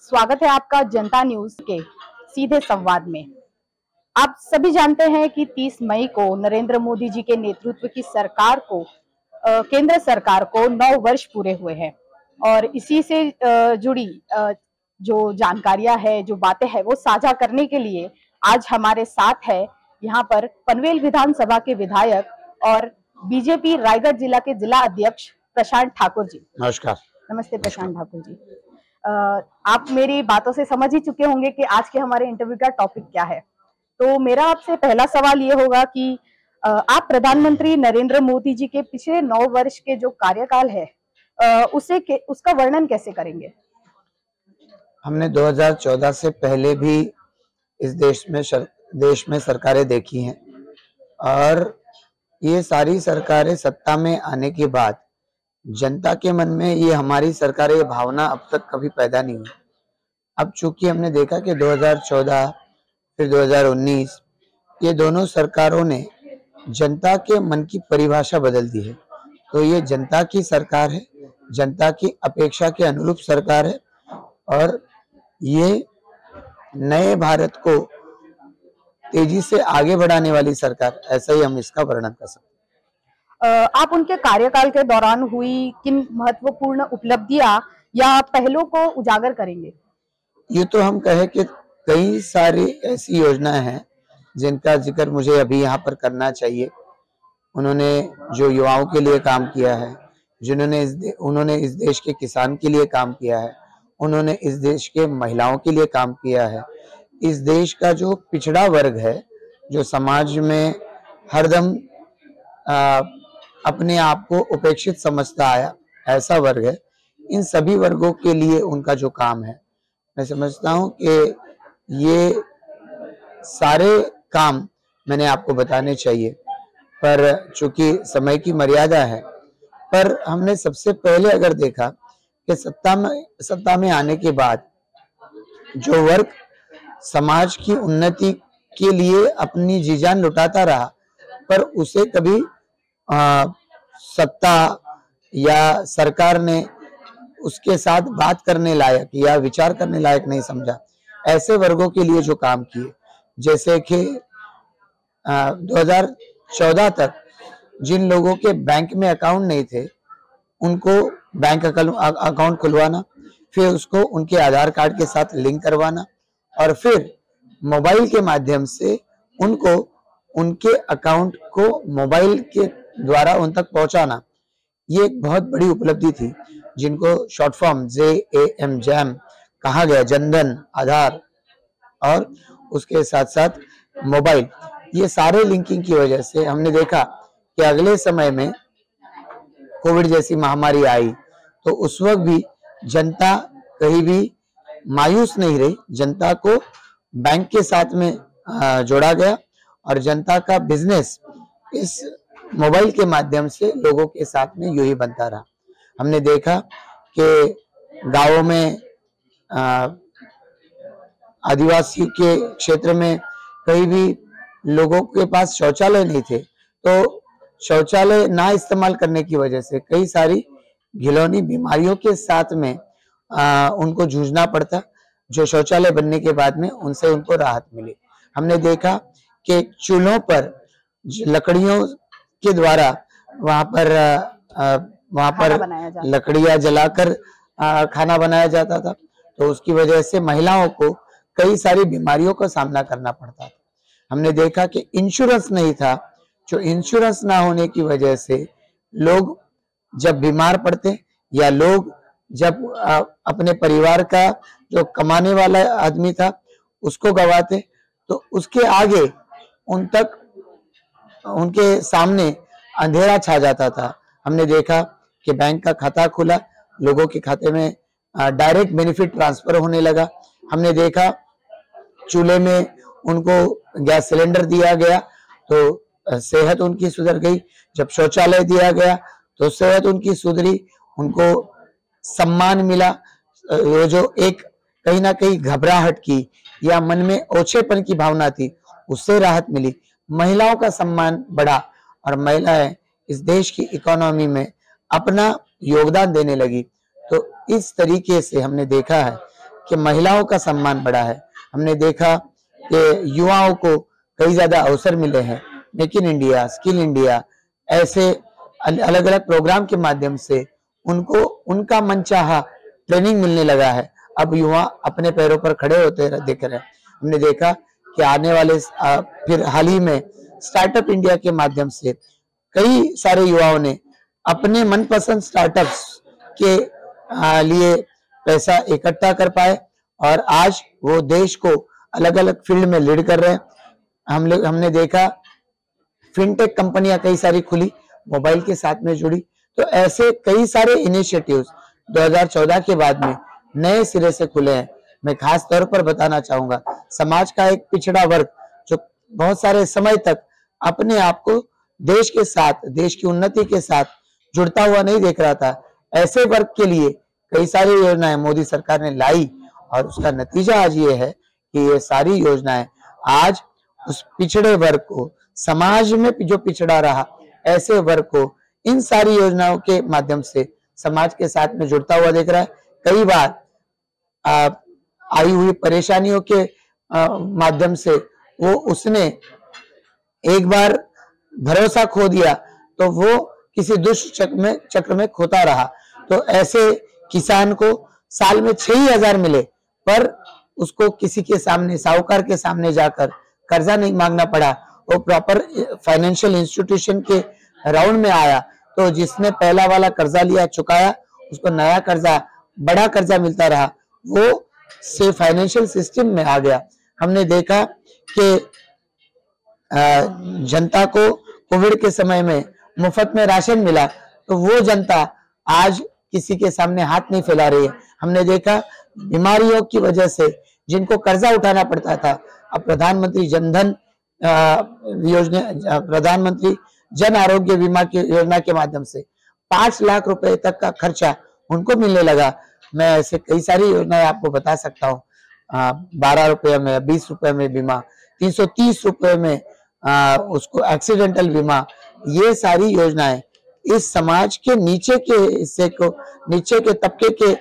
स्वागत है आपका जनता न्यूज के सीधे संवाद में। आप सभी जानते हैं कि 30 मई को नरेंद्र मोदी जी के नेतृत्व की सरकार को केंद्र सरकार को 9 वर्ष पूरे हुए हैं और इसी से जुड़ी जो जानकारियां है, जो बातें हैं, वो साझा करने के लिए आज हमारे साथ है यहाँ पर पनवेल विधानसभा के विधायक और बीजेपी रायगढ़ जिला के जिला अध्यक्ष प्रशांत ठाकुर जी। नमस्कार। नमस्ते प्रशांत ठाकुर जी। आप मेरी बातों से समझ ही चुके होंगे कि आज के हमारे इंटरव्यू का टॉपिक क्या है। तो मेरा आपसे पहला सवाल ये होगा कि आप प्रधानमंत्री नरेंद्र मोदी जी के पिछले 9 वर्ष के जो कार्यकाल है उसका वर्णन कैसे करेंगे? हमने 2014 से पहले भी इस देश में सरकारें देखी हैं और ये सारी सरकारें सत्ता में आने के बाद जनता के मन में ये हमारी सरकार ये भावना अब तक कभी पैदा नहीं हुई। अब चूंकि हमने देखा कि 2014 फिर 2019 ये दोनों सरकारों ने जनता के मन की परिभाषा बदल दी है। तो ये जनता की सरकार है, जनता की अपेक्षा के अनुरूप सरकार है और ये नए भारत को तेजी से आगे बढ़ाने वाली सरकार, ऐसा ही हम इसका वर्णन कर सकते हैं। आप उनके कार्यकाल के दौरान हुई किन महत्वपूर्ण उपलब्धियां या पहलों को उजागर करेंगे? ये तो हम कहें कि कई सारी ऐसी योजनाएं हैं जिनका जिक्र मुझे अभी यहाँ पर करना चाहिए। उन्होंने जो युवाओं के लिए काम किया है, उन्होंने इस देश के किसान के लिए काम किया है, उन्होंने इस देश के महिलाओं के लिए काम किया है। इस देश का जो पिछड़ा वर्ग है, जो समाज में हरदम अपने आप को उपेक्षित समझता आया, ऐसा वर्ग है, इन सभी वर्गों के लिए उनका जो काम है, मैं समझता हूं कि ये सारे काम मैंने आपको बताने चाहिए, पर चूंकि समय की मर्यादा है, पर हमने सबसे पहले अगर देखा कि सत्ता में आने के बाद जो वर्ग समाज की उन्नति के लिए अपनी जी जान लुटाता रहा, पर उसे कभी सत्ता या सरकार ने उसके साथ बात करने लायक या विचार करने लायक नहीं समझा। ऐसे वर्गों के लिए जो काम किए, जैसे कि 2014 तक जिन लोगों के बैंक में अकाउंट नहीं थे उनको बैंक अकाउंट खुलवाना, फिर उसको उनके आधार कार्ड के साथ लिंक करवाना और फिर मोबाइल के माध्यम से उनको उनके अकाउंट को मोबाइल के द्वारा उन तक पहुंचाना, ये एक बहुत बड़ी उपलब्धि थी, जिनको शॉर्ट फॉर्म JAM कहा गया, जनधन, आधार और उसके साथ साथ मोबाइल। ये सारे लिंकिंग की वजह से हमने देखा कि अगले समय में कोविड जैसी महामारी आई तो उस वक्त भी जनता कहीं भी मायूस नहीं रही। जनता को बैंक के साथ में जोड़ा गया और जनता का बिजनेस इस मोबाइल के माध्यम से लोगों के साथ में यूं ही बनता रहा। हमने देखा कि गांवों में आदिवासी के क्षेत्र में कहीं भी लोगों के पास शौचालय नहीं थे, तो शौचालय ना इस्तेमाल करने की वजह से कई सारी घिनौनी बीमारियों के साथ में उनको जूझना पड़ता, जो शौचालय बनने के बाद में उनसे उनको राहत मिली। हमने देखा कि चूल्हों पर लकड़ियों के द्वारा वहां पर लकड़ियां जलाकर खाना बनाया जाता था, तो उसकी वजह से महिलाओं को कई सारी बीमारियों का सामना करना पड़ता था। हमने देखा कि इंश्योरेंस नहीं था, जो इंश्योरेंस ना होने की वजह से लोग जब बीमार पड़ते या लोग जब अपने परिवार का जो कमाने वाला आदमी था उसको गवाते, तो उसके आगे उनके सामने अंधेरा छा जाता था। हमने देखा कि बैंक का खाता खुला, लोगों के खाते में डायरेक्ट बेनिफिट ट्रांसफर होने लगा। हमने देखा चूल्हे में उनको गैस सिलेंडर दिया गया तो सेहत उनकी सुधर गई। जब शौचालय दिया गया तो सेहत उनकी सुधरी, उनको सम्मान मिला। वो जो एक कहीं ना कहीं घबराहट की या मन में ओछेपन की भावना थी, उससे राहत मिली। महिलाओं का सम्मान बढ़ा और महिलाएं इस देश की इकोनॉमी में अपना योगदान देने लगी। तो इस तरीके से हमने देखा है कि महिलाओं का सम्मान बढ़ा है। हमने देखा कि युवाओं को कई ज्यादा अवसर मिले हैं। Make in India, skill India, ऐसे अलग अलग प्रोग्राम के माध्यम से उनको उनका मनचाहा ट्रेनिंग मिलने लगा है। अब युवा अपने पैरों पर खड़े होते दिख रहे हैं। हमने देखा कि आने वाले फिर हाल ही में स्टार्टअप इंडिया के माध्यम से कई सारे युवाओं ने अपने मनपसंद स्टार्टअप्स के लिए पैसा इकट्ठा कर पाए और आज वो देश को अलग अलग फील्ड में लीड कर रहे हैं। हमने देखा फिनटेक कंपनियां कई सारी खुली, मोबाइल के साथ में जुड़ी। तो ऐसे कई सारे इनिशिएटिव्स 2014 के बाद में नए सिरे से खुले हैं। मैं खास तौर पर बताना चाहूंगा, समाज का एक पिछड़ा वर्ग जो बहुत सारे समय तक अपने आप को देश के साथ, देश की उन्नति के साथ जुड़ता हुआ नहीं देख रहा था, ऐसे वर्ग के लिए कई सारी योजनाएं मोदी सरकार ने लाई और उसका नतीजा आज ये है कि ये सारी योजनाएं आज उस पिछड़े वर्ग को, समाज में जो पिछड़ा रहा ऐसे वर्ग को इन सारी योजनाओं के माध्यम से समाज के साथ में जुड़ता हुआ देख रहा है। कई बार आई हुई परेशानियों के माध्यम से वो उसने एक बार भरोसा खो दिया तो वो किसी दुष्ट चक्र में खोता रहा। तो ऐसे किसान को साल में 6,000 मिले पर उसको किसी के सामने, साहूकार के सामने जाकर कर्जा नहीं मांगना पड़ा। वो प्रॉपर फाइनेंशियल इंस्टीट्यूशन के राउंड में आया तो जिसने पहला वाला कर्जा लिया चुकाया, उसको नया कर्जा, बड़ा कर्जा मिलता रहा, वो से फाइनेंशियल सिस्टम में आ गया। हमने देखा कि जनता को कोविड के समय में मुफ्त में राशन मिला तो वो जनता आज किसी के सामने हाथ नहीं फैला रही है। हमने देखा बीमारियों की वजह से जिनको कर्जा उठाना पड़ता था, अब प्रधानमंत्री जनधन योजना, प्रधानमंत्री जन आरोग्य बीमा की योजना के माध्यम से 5 लाख रुपए तक का खर्चा उनको मिलने लगा। मैं ऐसे कई सारी योजनाएं आपको बता सकता हूँ। 12 रुपए में, 20 रुपए में बीमा, 330 रुपए में उसको एक्सीडेंटल बीमा, ये सारी योजनाएं इस समाज के नीचे के हिस्से को, नीचे के तबके के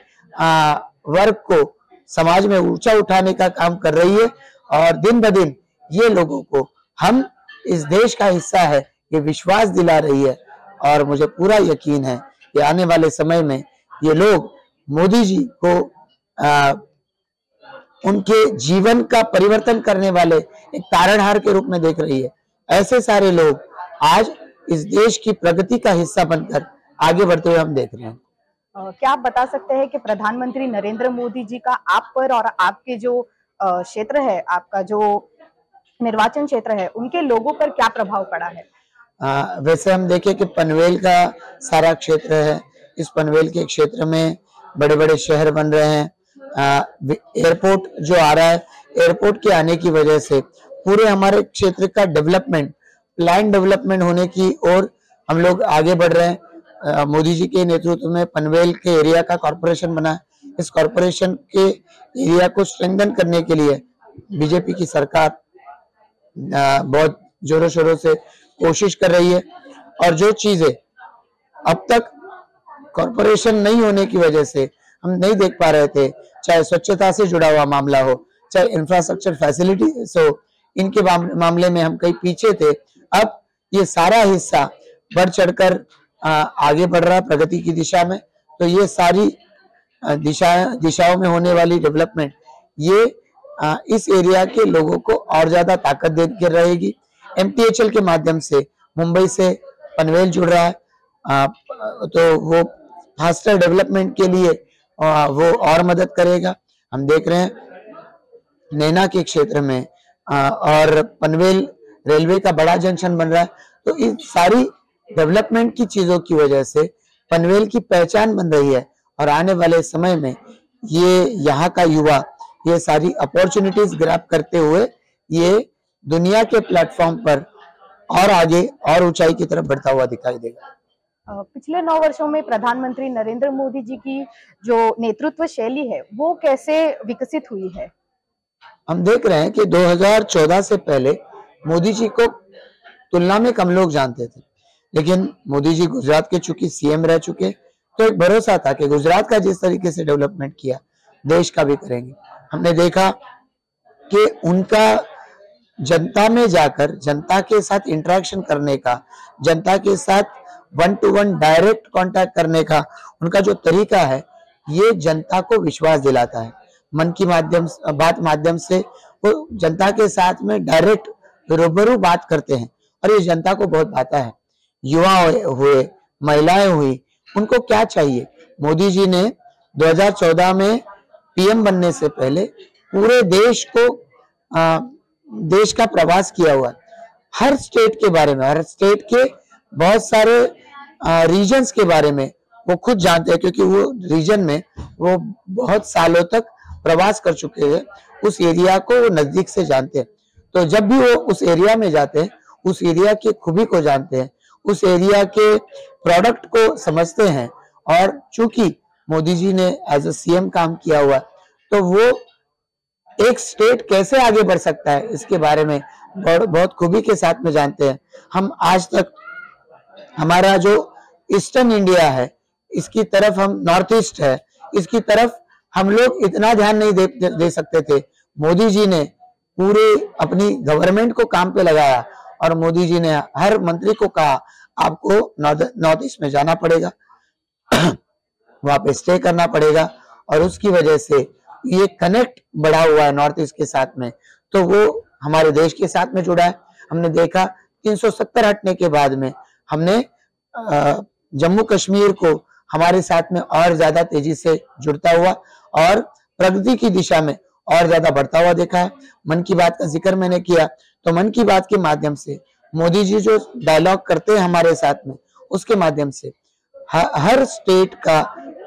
वर्ग को समाज में ऊंचा उठाने का काम कर रही है और दिन ब दिन ये लोगों को हम इस देश का हिस्सा है ये विश्वास दिला रही है। और मुझे पूरा यकीन है कि आने वाले समय में ये लोग मोदी जी को उनके जीवन का परिवर्तन करने वाले एक तारणहार के रूप में देख रही है। ऐसे सारे लोग आज इस देश की प्रगति का हिस्सा बनकर आगे बढ़ते हुए हम देख रहे हैं। क्या आप बता सकते हैं कि प्रधानमंत्री नरेंद्र मोदी जी का आप पर और आपके जो क्षेत्र है, आपका जो निर्वाचन क्षेत्र है, उनके लोगों पर क्या प्रभाव पड़ा है? वैसे हम देखें कि पनवेल का सारा क्षेत्र है, इस पनवेल के क्षेत्र में बड़े बड़े शहर बन रहे हैं। एयरपोर्ट जो आ रहा है, एयरपोर्ट के आने की वजह से पूरे हमारे क्षेत्र का डेवलपमेंट, प्लान डेवलपमेंट होने की ओर हम लोग आगे बढ़ रहे हैं। मोदी जी के नेतृत्व में पनवेल के एरिया का कॉरपोरेशन बना है। इस कॉरपोरेशन के एरिया को स्ट्रेंथन करने के लिए बीजेपी की सरकार बहुत जोरों शोरों से कोशिश कर रही है। और जो चीजें अब तक कॉरपोरेशन नहीं होने की वजह से हम नहीं देख पा रहे थे, चाहे स्वच्छता से जुड़ा हुआ मामला हो, चाहे इंफ्रास्ट्रक्चर फैसिलिटीज हो, इनके मामले में हम कहीं पीछे थे। अब ये सारा हिस्सा बढ़ चढ़कर आगे बढ़ रहा है प्रगति की दिशा में। तो ये सारी दिशाओं में होने वाली डेवलपमेंट ये इस एरिया के लोगों को और ज्यादा ताकत देकर रहेगी। MTHL के माध्यम से मुंबई से पनवेल जुड़ रहा है, तो वो फास्टर डेवलपमेंट के लिए वो और मदद करेगा। हम देख रहे हैं नैना के क्षेत्र में और पनवेल रेलवे का बड़ा जंक्शन बन रहा है। तो इन सारी डेवलपमेंट की चीजों की वजह से पनवेल की पहचान बन रही है और आने वाले समय में ये यहाँ का युवा ये सारी अपॉर्चुनिटीज ग्रैब करते हुए ये दुनिया के प्लेटफॉर्म पर और आगे और ऊंचाई की तरफ बढ़ता हुआ दिखाई देगा। पिछले 9 वर्षों में प्रधानमंत्री नरेंद्र मोदी जी की जो नेतृत्व शैली है वो कैसे विकसित हुई है? हम देख रहे हैं कि 2014 से पहले मोदी जी को तुलना में कम लोग जानते थे, लेकिन मोदी जी गुजरात के चूंकि CM रह चुके तो एक भरोसा था कि गुजरात का जिस तरीके से डेवलपमेंट किया देश का भी करेंगे। हमने देखा कि उनका जनता में जाकर जनता के साथ इंटरेक्शन करने का, जनता के साथ 1 to 1 डायरेक्ट कांटेक्ट करने का उनका जो तरीका है, ये जनता को विश्वास दिलाता है। मन की माध्यम से वो जनता के साथ में डायरेक्ट रूबरू बात करते हैं और ये जनता को बहुत भाता है। युवा हुए, महिलाएं हुई, उनको क्या चाहिए? मोदी जी ने 2014 में पीएम बनने से पहले पूरे देश का प्रवास किया हुआ है। हर स्टेट के बारे में, हर स्टेट के बहुत सारे रीजन्स के बारे में वो खुद जानते हैं, क्योंकि वो रीजन में वो बहुत सालों तक प्रवास कर चुके हैं। उस एरिया को वो नजदीक से जानते हैं। तो जब भी वो उस एरिया में जाते हैं, उस एरिया की खूबी को जानते हैं, उस एरिया के प्रोडक्ट को समझते हैं। और चूंकि मोदी जी ने एज अ सीएम काम किया हुआ, तो वो एक स्टेट कैसे आगे बढ़ सकता है इसके बारे में बहुत खूबी के साथ में जानते हैं। हम आज तक हमारा जो ईस्टर्न इंडिया है, इसकी तरफ, हम नॉर्थ ईस्ट है, इसकी तरफ हम लोग इतना ध्यान नहीं दे सकते थे। मोदी जी ने पूरे अपनी गवर्नमेंट को काम पे लगाया और मोदी जी ने हर मंत्री को कहा आपको नॉर्थ ईस्ट में जाना पड़ेगा, वहां पे स्टे करना पड़ेगा। और उसकी वजह से ये कनेक्ट बढ़ा हुआ है नॉर्थ ईस्ट के साथ में, तो वो हमारे देश के साथ में जुड़ा है। हमने देखा 370 हटने के बाद में हमने जम्मू कश्मीर को हमारे साथ में और ज्यादा तेजी से जुड़ता हुआ और प्रगति की दिशा में और ज्यादा बढ़ता हुआ देखा है। मन की बात का जिक्र मैंने किया, तो मन की बात के माध्यम से मोदी जी जो डायलॉग करते हैं हमारे साथ में, उसके माध्यम से हर स्टेट का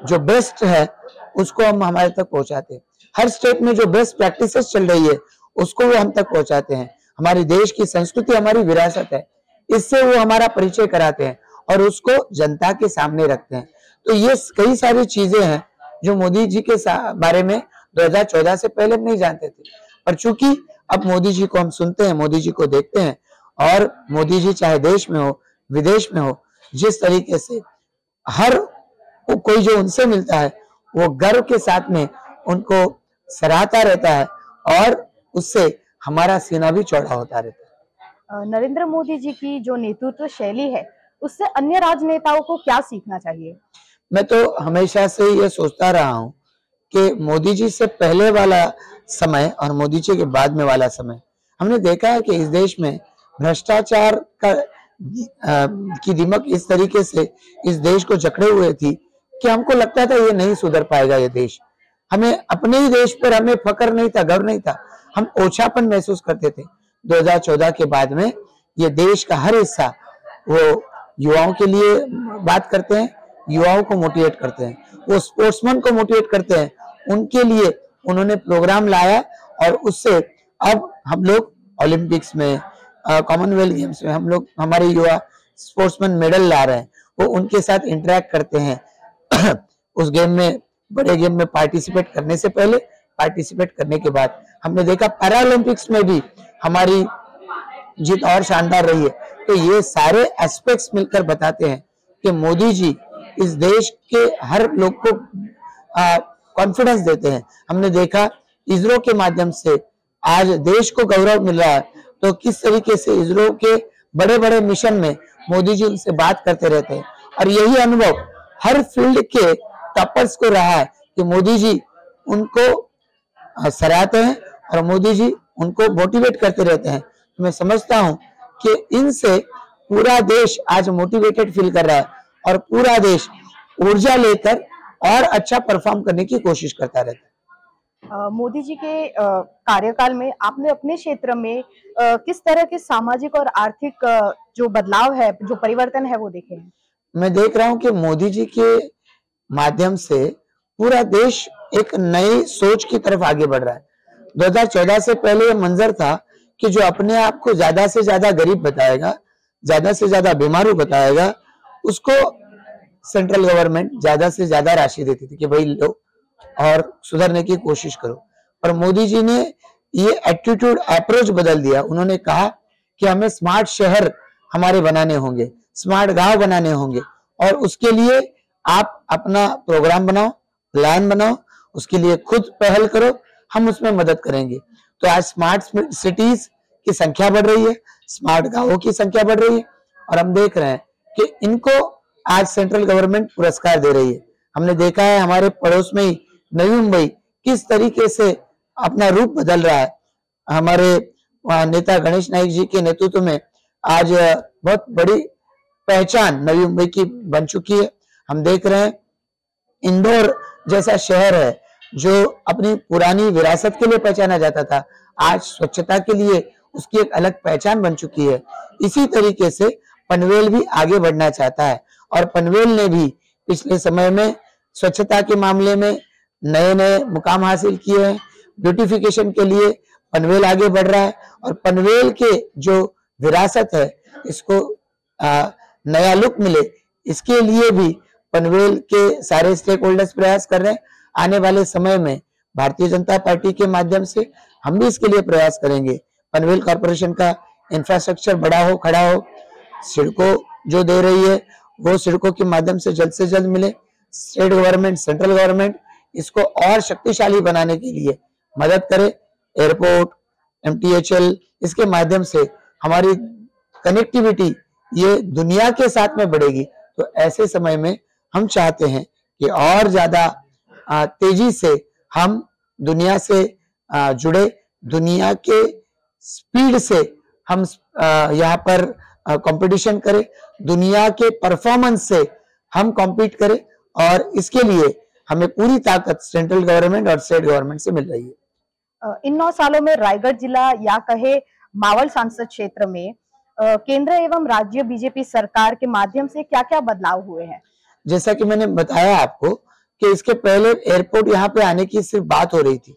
जो बेस्ट है उसको हम हमारे तक पहुंचाते हैं। हर स्टेट में जो बेस्ट प्रैक्टिसेस चल रही है उसको वो हम तक पहुंचाते हैं। हमारी देश की संस्कृति, हमारी विरासत है, इससे वो हमारा परिचय कराते हैं और उसको जनता के सामने रखते हैं। तो ये कई सारी चीजें हैं जो मोदी जी के बारे में 2014 से पहले नहीं जानते थे, पर चूंकि अब मोदी जी को हम सुनते हैं, मोदी जी को देखते हैं, और मोदी जी चाहे देश में हो विदेश में हो, जिस तरीके से हर कोई जो उनसे मिलता है वो गर्व के साथ में उनको सराहता रहता है और उससे हमारा सीना भी चौड़ा होता रहता है। नरेंद्र मोदी जी की जो नेतृत्व शैली है, उससे अन्य राजनेताओं को क्या सीखना चाहिए? मैं तो हमेशा से ये सोचता रहा हूँ कि मोदी जी से पहले वाला समय और मोदी जी के बाद में वाला समय, हमने देखा है कि इस देश में भ्रष्टाचार की दिमक इस तरीके से इस देश को जकड़े हुए थी कि हमको लगता था ये नहीं सुधर पाएगा ये देश। हमें अपने ही देश पर हमें फक्र नहीं था, गर्व नहीं था, हम ओछापन महसूस करते थे। 2014 के बाद में ये देश का हर हिस्सा वो युवाओं के लिए बात करते हैं, युवाओं को मोटिवेट करते हैं, वो स्पोर्ट्समैन को मोटिवेट करते हैं, उनके लिए उन्होंने प्रोग्राम लाया और उससे अब हम लोग ओलंपिक्स में, कॉमनवेल्थ गेम्स में हम लोग, हमारे युवा स्पोर्ट्समैन मेडल ला रहे हैं, वो उनके साथ इंटरेक्ट करते हैं। उस गेम में, बड़े गेम में पार्टिसिपेट करने से पहले, पार्टिसिपेट करने के बाद हमने देखा पैरालंपिक्स में भी हमारी जीत और शानदार रही है। तो ये सारे एस्पेक्ट्स मिलकर बताते हैं कि मोदी जी इस देश के हर लोग को कॉन्फिडेंस देते हैं। हमने देखा इसरो के माध्यम से आज देश को गौरव मिल रहा है, तो किस तरीके से इसरो के बड़े बड़े मिशन में मोदी जी उनसे बात करते रहते हैं। और यही अनुभव हर फील्ड के टॉपर्स को रहा है कि मोदी जी उनको सराहते हैं और मोदी जी उनको मोटिवेट करते रहते हैं। तो मैं समझता हूं कि इनसे पूरा देश आज मोटिवेटेड फील कर रहा है और पूरा देश ऊर्जा लेकर और अच्छा परफॉर्म करने की कोशिश करता रहता है। मोदी जी के कार्यकाल में आपने अपने क्षेत्र में किस तरह के सामाजिक और आर्थिक जो बदलाव है, जो परिवर्तन है, वो देखे हैं? मैं देख रहा हूं कि मोदी जी के माध्यम से पूरा देश एक नई सोच की तरफ आगे बढ़ रहा है। 2014 से पहले ये मंजर था कि जो अपने आप को ज्यादा से ज्यादा गरीब बताएगा, ज्यादा से ज्यादा बीमारू बताएगा, उसको सेंट्रल गवर्नमेंट ज्यादा से ज्यादा राशि देती थी कि भाई लो और सुधरने की कोशिश करो। और मोदी जी ने ये एटीट्यूड, अप्रोच बदल दिया। उन्होंने कहा कि हमें स्मार्ट शहर हमारे बनाने होंगे, स्मार्ट गांव बनाने होंगे, और उसके लिए आप अपना प्रोग्राम बनाओ, प्लान बनाओ, उसके लिए खुद पहल करो, हम उसमें मदद करेंगे। तो आज स्मार्ट सिटीज की संख्या बढ़ रही है, स्मार्ट गांवों की संख्या बढ़ रही है, और हम देख रहे हैं कि इनको आज सेंट्रल गवर्नमेंट पुरस्कार दे रही है। हमने देखा है हमारे पड़ोस में ही नई मुंबई किस तरीके से अपना रूप बदल रहा है। हमारे नेता गणेश नाइक जी के नेतृत्व में आज बहुत बड़ी पहचान नवी मुंबई की बन चुकी है। हम देख रहे हैं इंदौर जैसा शहर है जो अपनी पुरानी विरासत के लिए पहचाना जाता था, आज स्वच्छता के लिए उसकी एक अलग पहचान बन चुकी है। इसी तरीके से पनवेल भी आगे बढ़ना चाहता है, और पनवेल ने भी पिछले समय में स्वच्छता के मामले में नए नए मुकाम हासिल किए हैं। ब्यूटिफिकेशन के लिए पनवेल आगे बढ़ रहा है, और पनवेल के जो विरासत है इसको नया लुक मिले, इसके लिए भी पनवेल के सारे स्टेक होल्डर्स प्रयास कर रहे हैं। आने वाले समय में भारतीय जनता पार्टी के माध्यम से हम भी इसके लिए प्रयास करेंगे। पनवेल कॉर्पोरेशन का इंफ्रास्ट्रक्चर बड़ा हो, खड़ा हो, सड़कों जो दे रही है वो सड़कों के माध्यम से जल्द मिले। स्टेट गवर्नमेंट, सेंट्रल गवर्नमेंट इसको और शक्तिशाली बनाने के लिए मदद करे। एयरपोर्ट, MTHL, इसके माध्यम से हमारी कनेक्टिविटी ये दुनिया के साथ में बढ़ेगी। तो ऐसे समय में हम चाहते हैं कि और ज्यादा तेजी से हम दुनिया से जुड़े, दुनिया के स्पीड से हम यहाँ पर कंपटीशन करें, दुनिया के परफॉर्मेंस से हम कॉम्पीट करें, और इसके लिए हमें पूरी ताकत सेंट्रल गवर्नमेंट और स्टेट गवर्नमेंट से मिल रही है। इन 9 सालों में रायगढ़ जिला या कहे मावल संसद क्षेत्र में केंद्र एवं राज्य बीजेपी सरकार के माध्यम से क्या-क्या बदलाव हुए हैं? जैसा कि मैंने बताया आपको कि इसके पहले एयरपोर्ट यहाँ पे आने की सिर्फ बात हो रही थी,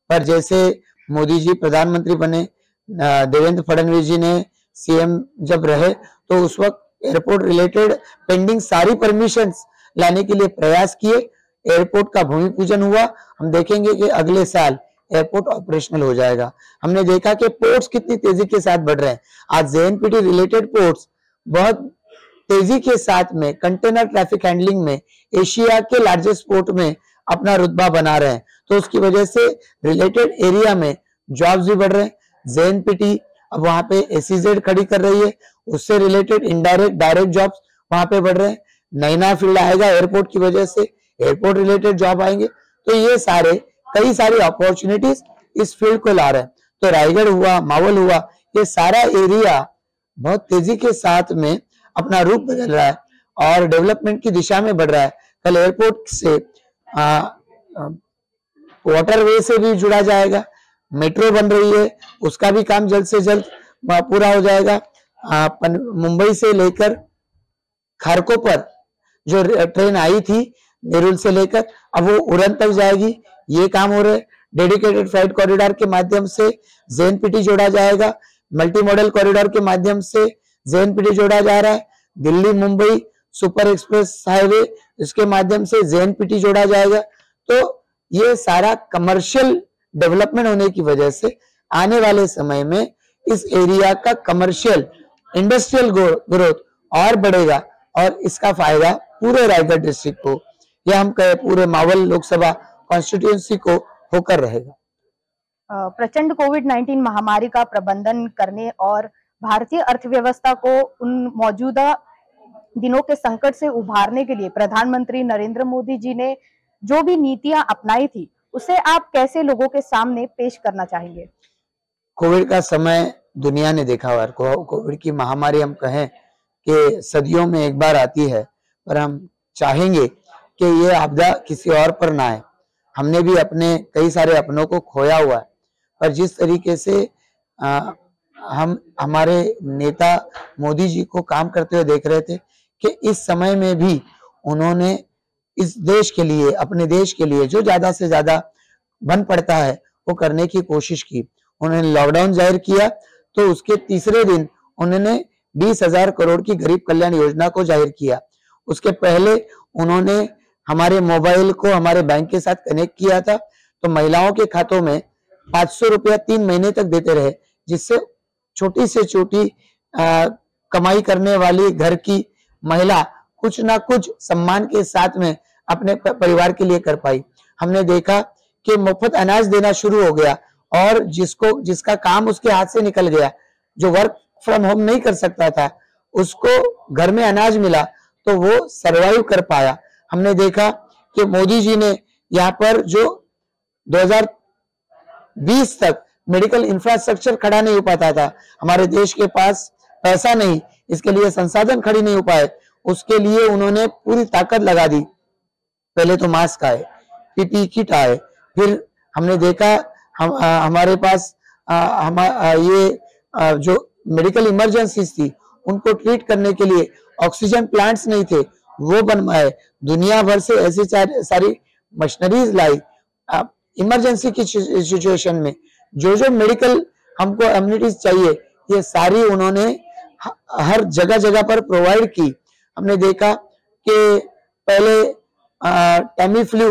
पर जैसे मोदी जी प्रधानमंत्री बने, देवेंद्र फडणवीस जी ने CM जब रहे, तो उस वक्त एयरपोर्ट रिलेटेड पेंडिंग सारी परमिशंस लाने के लिए प्रयास किए। एयरपोर्ट का भूमि पूजन हुआ। हम देखेंगे कि अगले साल एयरपोर्ट ऑपरेशनल हो जाएगा। हमने देखा कि पोर्ट्स कितनी तेजी के साथ बढ़ रहे हैं। आज JNPT रिलेटेड पोर्ट्स बहुत तेजी के साथ में कंटेनर ट्रैफिक हैंडलिंग में एशिया के लार्जेस्ट पोर्ट में अपना रुतबा बना रहे हैं। तो उसकी वजह से रिलेटेड एरिया में जॉब्स भी बढ़ रहे हैं। JNPT अब वहां पे SEZ खड़ी कर रही है, उससे रिलेटेड इनडायरेक्ट डायरेक्ट जॉब्स वहां पे बढ़ रहे हैं। नैना फील्ड आएगा एयरपोर्ट की वजह से, एयरपोर्ट रिलेटेड जॉब आएंगे। तो ये सारे कई सारी अपॉर्चुनिटीज इस फील्ड को ला रहे हैं। तो रायगढ़ हुआ, मावल हुआ, ये सारा एरिया बहुत तेजी के साथ में अपना रूप बदल रहा है और डेवलपमेंट की दिशा में बढ़ रहा है। कल एयरपोर्ट से वाटरवे से भी जुड़ा जाएगा, मेट्रो बन रही है, उसका भी काम जल्द से जल्द पूरा हो जाएगा। मुंबई से लेकर खारको पर जो ट्रेन आई थी नेरुल से लेकर, अब वो उड़न तक जाएगी, ये काम हो रहा है। डेडिकेटेड फ्लाइट कॉरिडोर के माध्यम से JNPT जोड़ा जाएगा, मल्टी मॉडल कॉरिडोर के माध्यम से JNPT जोड़ा जा रहा है। Delhi Mumbai super express highway, इसके माध्यम से JNPT जोड़ा जाएगा। तो ये सारा कमर्शियल डेवलपमेंट होने की वजह से आने वाले समय में इस एरिया का कमर्शियल इंडस्ट्रियल ग्रोथ और बढ़ेगा, और इसका फायदा पूरे रायगढ़ डिस्ट्रिक्ट को, या हम कहें पूरे मावल लोकसभा कॉन्स्टिट्यूएंसी को होकर रहेगा। प्रचंड कोविड-19 महामारी का प्रबंधन करने और भारतीय अर्थव्यवस्था को उन मौजूदा दिनों के संकट से उभारने के लिए प्रधानमंत्री नरेंद्र मोदी जी ने जो भी नीतियां अपनाई थी, उसे आप कैसे लोगों के सामने पेश करना चाहेंगे? कोविड का समय दुनिया ने देखा हुआ, कोविड की महामारी हम कहें कि सदियों में एक बार आती है, पर हम चाहेंगे कि ये आपदा किसी और पर ना आए। हमने भी अपने कई सारे अपनों को खोया हुआ है, पर जिस तरीके से हम हमारे नेता मोदी जी को काम करते हुए देख रहे थे कि इस समय में भी उन्होंने इस देश के लिए, अपने देश के लिए जो ज्यादा से ज्यादा बन पड़ता है वो करने की कोशिश की। उन्होंने लॉकडाउन जाहिर किया तो उसके तीसरे दिन उन्होंने 20,000 करोड़ की गरीब कल्याण योजना को जाहिर किया। उसके पहले उन्होंने हमारे मोबाइल को हमारे बैंक के साथ कनेक्ट किया था, तो महिलाओं के खातों में 500 रुपया 3 महीने तक देते रहे, जिससे छोटी से छोटी कमाई करने वाली घर की महिला कुछ ना कुछ सम्मान के साथ में अपने परिवार के लिए कर पाई। हमने देखा कि मुफ्त अनाज देना शुरू हो गया, और जिसका काम उसके हाथ से निकल गया, जो वर्क फ्रॉम होम नहीं कर सकता था, उसको घर में अनाज मिला तो वो सरवाइव कर पाया। हमने देखा कि मोदी जी ने यहाँ पर जो 2020 तक मेडिकल इंफ्रास्ट्रक्चर खड़ा नहीं हो पाता था, हमारे देश के पास पैसा नहीं, इसके लिए संसाधन खड़ी नहीं हो पाए, उसके लिए उन्होंने पूरी ताकत लगा दी। पहले तो मास्क आए, पीपीई किट आए, फिर हमने देखा हमारे पास जो मेडिकल इमरजेंसीज थी उनको ट्रीट करने के लिए ऑक्सीजन प्लांट्स नहीं थे, वो बनवाए। दुनिया भर से ऐसी सारी मशीनरीज लाई। इमरजेंसी की सिचुएशन में जो मेडिकल हमको एम्यूनिटीज चाहिए, ये सारी उन्होंने हर जगह जगह पर प्रोवाइड की। हमने देखा कि पहले टैमी फ्लू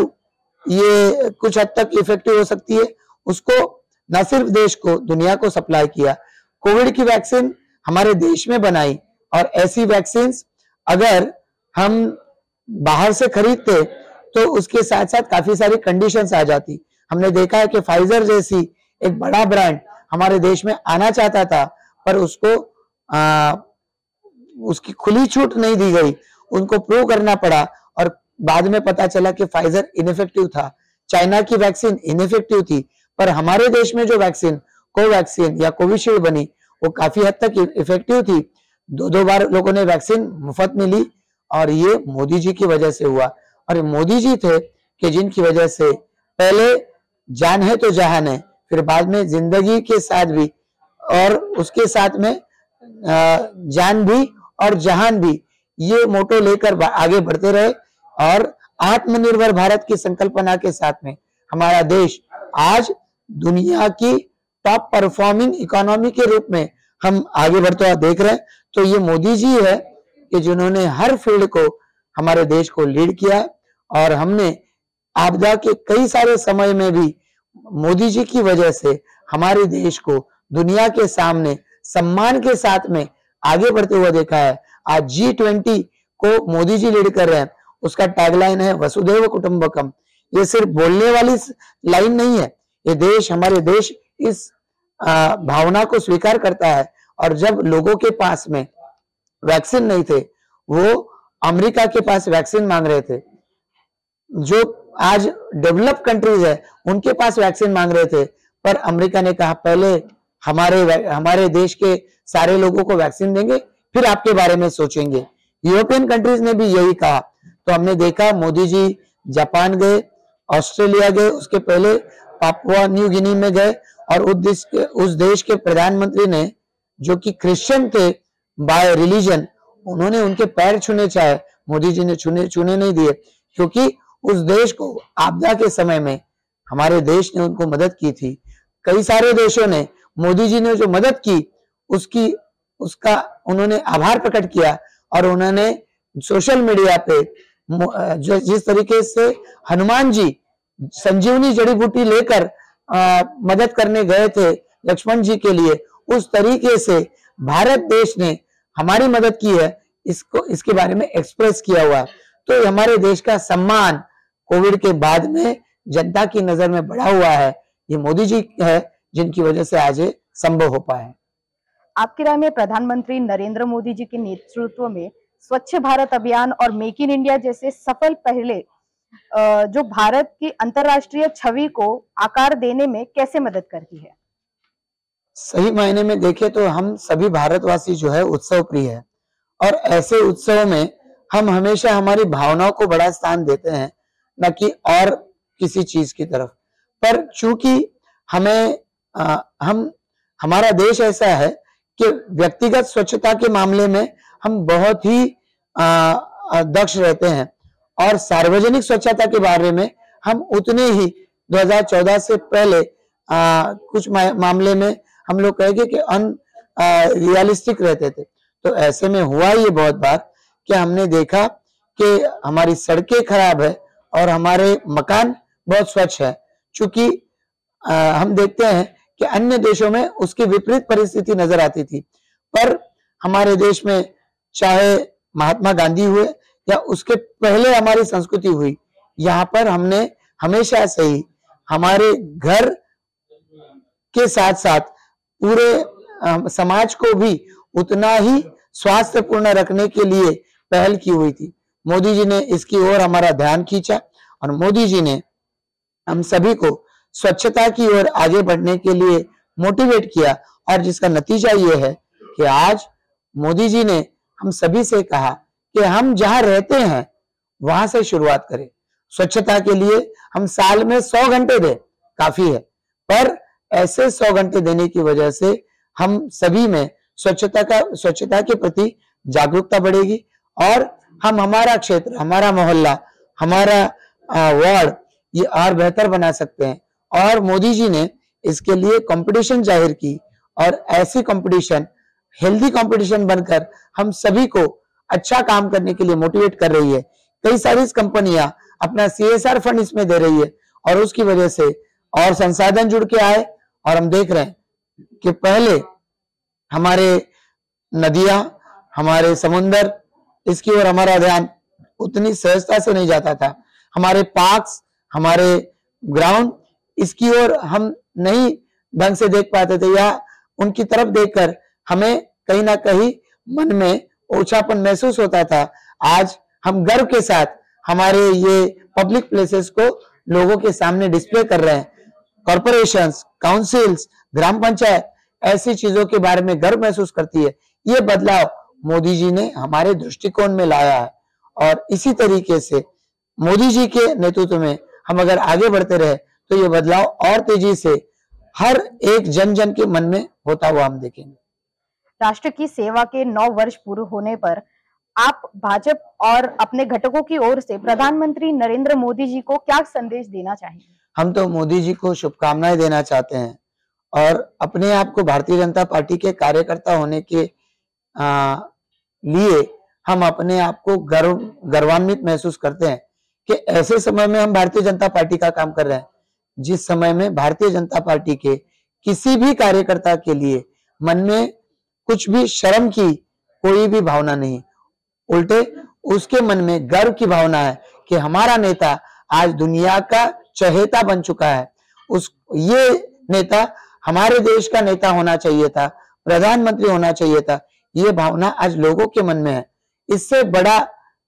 ये कुछ हद तक इफेक्टिव हो सकती है, उसको न सिर्फ देश को, दुनिया को सप्लाई किया। कोविड की वैक्सीन हमारे देश में बनाई, और ऐसी वैक्सीन अगर हम बाहर से खरीदते तो उसके साथ साथ काफी सारी कंडीशंस आ जाती। हमने देखा है कि फाइजर जैसी एक बड़ा ब्रांड हमारे देश में आना चाहता था, पर उसको उसकी खुली छूट नहीं दी गई, उनको प्रूव करना पड़ा, और बाद में पता चला कि फाइजर इनइफेक्टिव था, चाइना की वैक्सीन इनइफेक्टिव थी। पर हमारे देश में जो वैक्सीन कोवैक्सीन या कोविशील्ड बनी, वो काफी हद तक इफेक्टिव थी। दो बार लोगों ने वैक्सीन मुफ्त में ली, और ये मोदी जी की वजह से हुआ। और मोदी जी थे कि जिनकी वजह से पहले जान है तो जहान है, फिर बाद में जिंदगी के साथ भी, और उसके साथ में जान भी और जहान भी, ये मोटो लेकर आगे बढ़ते रहे। और आत्मनिर्भर भारत की संकल्पना के साथ में हमारा देश आज दुनिया की टॉप परफॉर्मिंग इकोनॉमी के रूप में हम आगे बढ़ते हुए देख रहे हैं। तो ये मोदी जी है कि जिन्होंने हर फील्ड को हमारे देश को लीड किया है, और हमने आपदा के कई सारे समय में भी मोदी जी की वजह से हमारे देश को दुनिया के सामने सम्मान के साथ में आगे बढ़ते हुए देखा है। आज G20 को मोदी जी लीड कर रहे हैं, उसका टैगलाइन है वसुधैव कुटुंबकम। ये सिर्फ बोलने वाली लाइन नहीं है, ये देश, हमारे देश इस भावना को स्वीकार करता है। और जब लोगों के पास में वैक्सीन नहीं थे, वो अमेरिका के पास वैक्सीन मांग रहे थे, जो आज डेवलप कंट्रीज है उनके पास वैक्सीन मांग रहे थे, पर अमेरिका ने कहा पहले हमारे देश के सारे लोगों को वैक्सीन देंगे, फिर आपके बारे में सोचेंगे। यूरोपियन कंट्रीज ने भी यही कहा। तो हमने देखा मोदी जी जापान गए, ऑस्ट्रेलिया गए, उसके पहले पापुआ न्यू गिनी में गए, और उस देश के प्रधानमंत्री ने, जो कि क्रिश्चियन थे बाय रिलीजन, उन्होंने उनके पैर छूने चाहे, मोदी जी ने छूने नहीं दिए, क्योंकि उस देश को आपदा के समय में हमारे देश ने उनको मदद की थी। कई सारे देशों ने मोदी जी ने जो मदद की उसका उन्होंने आभार प्रकट किया, और उन्होंने सोशल मीडिया पे जिस तरीके से हनुमान जी संजीवनी जड़ी बूटी लेकर मदद करने गए थे लक्ष्मण जी के लिए, उस तरीके से भारत देश ने हमारी मदद की है, इसके बारे में एक्सप्रेस किया हुआ। तो हमारे देश का सम्मान कोविड के बाद में जनता की नजर में बढ़ा हुआ है। ये मोदी जी है जिनकी वजह से आज ये संभव हो पाया है। आपकी राय में प्रधानमंत्री नरेंद्र मोदी जी के नेतृत्व में स्वच्छ भारत अभियान और मेक इन इंडिया जैसे सफल पहले जो भारत की अंतर्राष्ट्रीय छवि को आकार देने में कैसे मदद करती है? सही मायने में देखें तो हम सभी भारतवासी जो है उत्सव प्रिय है, और ऐसे उत्सव में हम हमेशा हमारी भावनाओं को बड़ा स्थान देते हैं, न कि और किसी चीज की तरफ। पर चूंकि हमारा देश ऐसा है कि व्यक्तिगत स्वच्छता के मामले में हम बहुत ही दक्ष रहते हैं, और सार्वजनिक स्वच्छता के बारे में हम उतने ही 2014 से पहले कुछ मामले में हम लोग कहेंगे कि रियलिस्टिक रहते थे। तो ऐसे में हुआ ये बहुत बार कि हमने देखा कि हमारी सड़कें खराब है और हमारे मकान बहुत स्वच्छ है। चूंकि हम देखते हैं कि अन्य देशों में उसकी विपरीत परिस्थिति नजर आती थी, पर हमारे देश में चाहे महात्मा गांधी हुए या उसके पहले हमारी संस्कृति हुई, यहाँ पर हमने हमेशा से ही हमारे घर के साथ साथ पूरे समाज को भी उतना ही स्वास्थ्यपूर्ण रखने के लिए पहल की हुई थी। मोदी जी ने इसकी ओर हमारा ध्यान खींचा और मोदी जी ने हम सभी को स्वच्छता की ओर आगे बढ़ने के लिए मोटिवेट किया, और जिसका नतीजा ये है कि आज मोदी जी ने हम सभी से कहा कि हम जहां रहते हैं वहां से शुरुआत करें। स्वच्छता के लिए हम साल में 100 घंटे दें, काफी है, पर ऐसे 100 घंटे देने की वजह से हम सभी में स्वच्छता के प्रति जागरूकता बढ़ेगी और हम हमारा क्षेत्र, हमारा मोहल्ला, हमारा वार्ड ये और बेहतर बना सकते हैं। और मोदी जी ने इसके लिए कंपटीशन जाहिर की, और ऐसी कंपटीशन हेल्दी कंपटीशन बनकर हम सभी को अच्छा काम करने के लिए मोटिवेट कर रही है। कई सारी कंपनियां अपना CSR फंड इसमें दे रही है, और उसकी वजह से और संसाधन जुड़ के आए, और हम देख रहे हैं कि पहले हमारे नदियां, हमारे समुंदर, इसकी ओर हमारा ध्यान उतनी सहजता से नहीं जाता था। हमारे पार्क्स, हमारे ग्राउंड, इसकी ओर हम नहीं ढंग से देख पाते थे, या उनकी तरफ देखकर हमें कहीं ना कहीं मन में ओछापन महसूस होता था। आज हम गर्व के साथ हमारे ये पब्लिक प्लेसेस को लोगों के सामने डिस्प्ले कर रहे हैं। कॉर्पोरेशंस, काउंसिल्स, ग्राम पंचायत ऐसी चीजों के बारे में गर्व महसूस करती है। ये बदलाव मोदी जी ने हमारे दृष्टिकोण में लाया है, और इसी तरीके से मोदी जी के नेतृत्व में हम अगर आगे बढ़ते रहे तो ये बदलाव और तेजी से हर एक जन जन के मन में होता हुआ हम देखेंगे। राष्ट्र की सेवा के 9 वर्ष पूरे होने पर आप भाजपा और अपने घटकों की ओर से प्रधानमंत्री नरेंद्र मोदी जी को क्या संदेश देना चाहेंगे? हम तो मोदी जी को शुभकामनाएं देना चाहते हैं, और अपने आप को भारतीय जनता पार्टी कार्यकर्ता होने के लिए हम अपने आप को गर्वान्वित महसूस करते हैं कि ऐसे समय में हम भारतीय जनता पार्टी का काम कर रहे हैं, जिस समय में भारतीय जनता पार्टी के किसी भी कार्यकर्ता के लिए मन में कुछ भी शर्म की कोई भी भावना नहीं, उल्टे उसके मन में गर्व की भावना है कि हमारा नेता आज दुनिया का चहेता बन चुका है। ये नेता हमारे देश का नेता होना चाहिए था, प्रधानमंत्री होना चाहिए था। ये भावना आज लोगों के मन में है। इससे बड़ा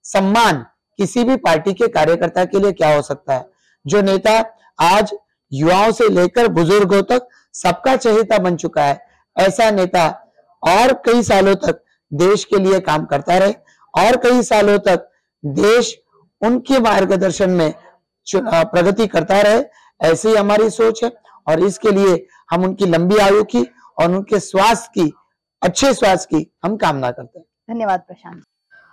सम्मान किसी भी पार्टी के कार्यकर्ता के लिए क्या हो सकता है? जो नेता आज युवाओं से लेकर बुजुर्गों तक सबका चहेता बन चुका है, ऐसा नेता और कई सालों तक देश के लिए काम करता रहे, और कई सालों तक देश उनके मार्गदर्शन में प्रगति करता रहे, ऐसी हमारी सोच है। और इसके लिए हम उनकी लंबी आयु की और उनके अच्छे स्वास्थ्य की हम कामना करते हैं। धन्यवाद प्रशांत।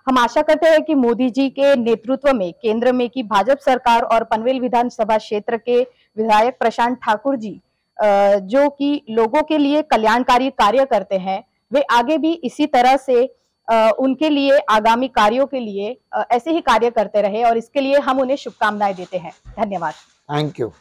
हम आशा करते हैं कि मोदी जी के नेतृत्व में केंद्र में की भाजपा सरकार और पनवेल विधानसभा क्षेत्र के विधायक प्रशांत ठाकुर जी जो कि लोगों के लिए कल्याणकारी कार्य करते हैं, वे आगे भी इसी तरह से उनके लिए आगामी कार्यों के लिए ऐसे ही कार्य करते रहे, और इसके लिए हम उन्हें शुभकामनाएं देते हैं। धन्यवाद। Thank you.